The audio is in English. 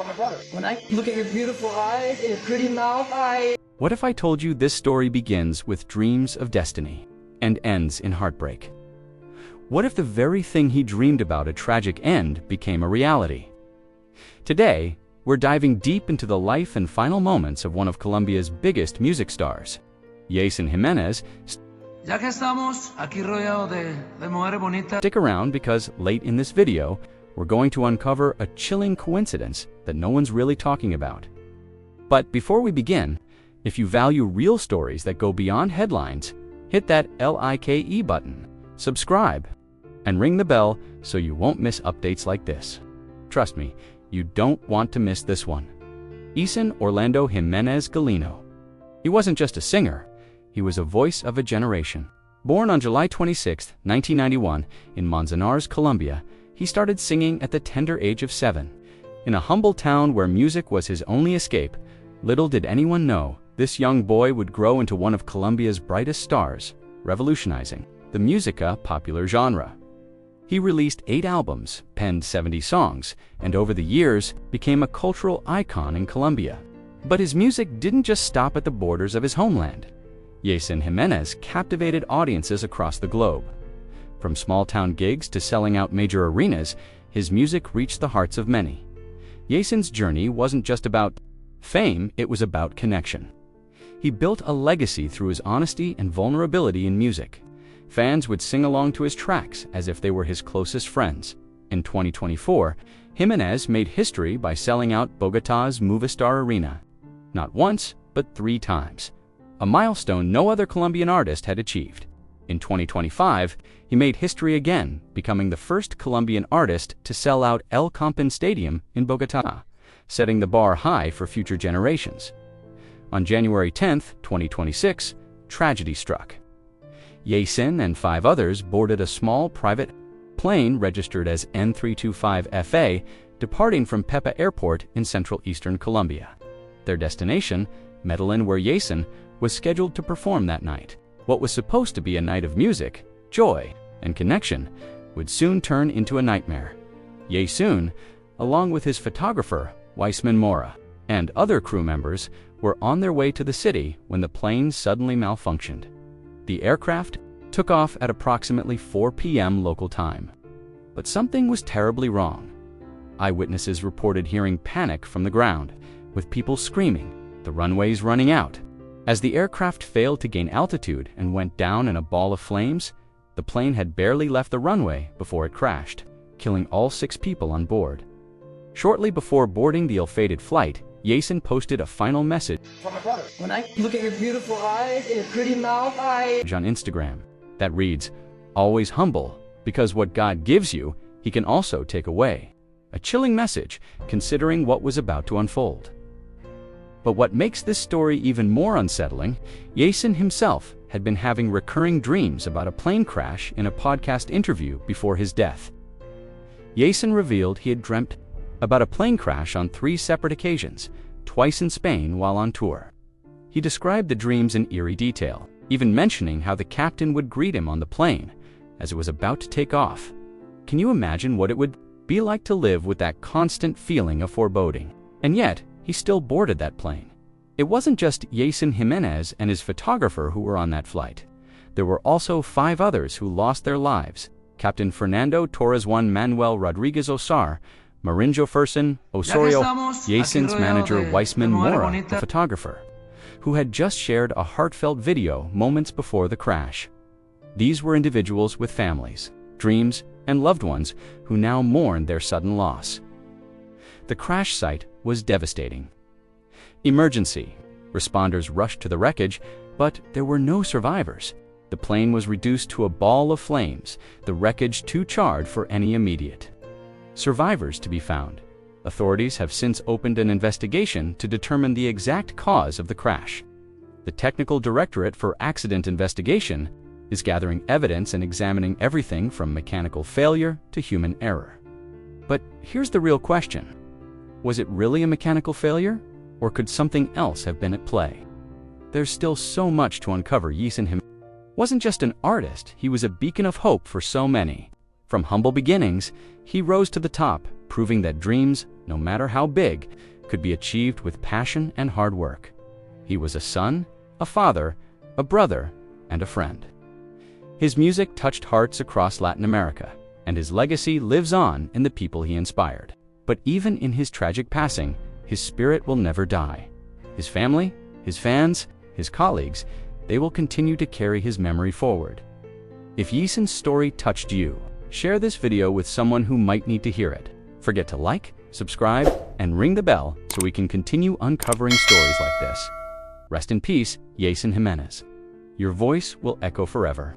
from my brother. When I look at your beautiful eyes and your pretty mouth, What if I told you this story begins with dreams of destiny and ends in heartbreak? What if the very thing he dreamed about a tragic end became a reality? Today, we're diving deep into the life and final moments of one of Colombia's biggest music stars, Yeison Jiménez. Ya que estamos aquí rodeados de mujeres bonitas. Stick around because late in this video, we're going to uncover a chilling coincidence that no one's really talking about. But before we begin, if you value real stories that go beyond headlines, hit that like button, subscribe, and ring the bell so you won't miss updates like this. Trust me, you don't want to miss this one. Yeison Orlando Jiménez Galino. He wasn't just a singer, he was a voice of a generation. Born on July 26, 1991, in Manzanares, Colombia, he started singing at the tender age of 7. In a humble town where music was his only escape, little did anyone know this young boy would grow into one of Colombia's brightest stars, revolutionizing the musica popular genre. He released 8 albums, penned 70 songs, and over the years became a cultural icon in Colombia. But his music didn't just stop at the borders of his homeland. Yeison Jiménez captivated audiences across the globe. From small-town gigs to selling out major arenas, his music reached the hearts of many. Yeison's journey wasn't just about fame, it was about connection. He built a legacy through his honesty and vulnerability in music. Fans would sing along to his tracks as if they were his closest friends. In 2024, Jiménez made history by selling out Bogotá's Movistar Arena. Not once, but 3 times. A milestone no other Colombian artist had achieved. In 2025, he made history again, becoming the first Colombian artist to sell out El Campín Stadium in Bogotá, setting the bar high for future generations. On January 10, 2026, tragedy struck. Yeison and 5 others boarded a small private plane registered as N325FA, departing from Pepa Airport in central eastern Colombia. Their destination, Medellin, where Yeison was scheduled to perform that night. What was supposed to be a night of music, joy, and connection would soon turn into a nightmare. Yeison, along with his photographer, Weissman Mora, and other crew members, were on their way to the city when the plane suddenly malfunctioned. The aircraft took off at approximately 4 p.m. local time. But something was terribly wrong. Eyewitnesses reported hearing panic from the ground, with people screaming, the runways running out. As the aircraft failed to gain altitude and went down in a ball of flames, the plane had barely left the runway before it crashed, killing all 6 people on board. Shortly before boarding the ill-fated flight, Yeison posted a final message from my brother. When I look at your beautiful eyes and your pretty mouth, on Instagram that reads, "Always humble, because what God gives you, He can also take away." A chilling message, considering what was about to unfold. But what makes this story even more unsettling, Yeison himself had been having recurring dreams about a plane crash in a podcast interview before his death. Yeison revealed he had dreamt about a plane crash on 3 separate occasions, twice in Spain while on tour. He described the dreams in eerie detail, even mentioning how the captain would greet him on the plane as it was about to take off. Can you imagine what it would be like to live with that constant feeling of foreboding? And yet, he still boarded that plane. It wasn't just Yeison Jiménez and his photographer who were on that flight. There were also 5 others who lost their lives: Captain Fernando Torres, Juan Manuel Rodriguez Osar, Marinho Ferson Osorio, Yeison's manager Weissman Mora, the photographer, who had just shared a heartfelt video moments before the crash. These were individuals with families, dreams, and loved ones who now mourned their sudden loss. The crash site was devastating. Emergency. Responders rushed to the wreckage, but there were no survivors. The plane was reduced to a ball of flames, the wreckage too charred for any immediate survivors to be found. Authorities have since opened an investigation to determine the exact cause of the crash. The Technical Directorate for Accident Investigation is gathering evidence and examining everything from mechanical failure to human error. But here's the real question. Was it really a mechanical failure, or could something else have been at play? There's still so much to uncover. Yeison wasn't just an artist, he was a beacon of hope for so many. From humble beginnings, he rose to the top, proving that dreams, no matter how big, could be achieved with passion and hard work. He was a son, a father, a brother, and a friend. His music touched hearts across Latin America, and his legacy lives on in the people he inspired. But even in his tragic passing, his spirit will never die. His family, his fans, his colleagues, they will continue to carry his memory forward. If Yeison's story touched you, share this video with someone who might need to hear it. Forget to like, subscribe, and ring the bell so we can continue uncovering stories like this. Rest in peace, Yeison Jiménez. Your voice will echo forever.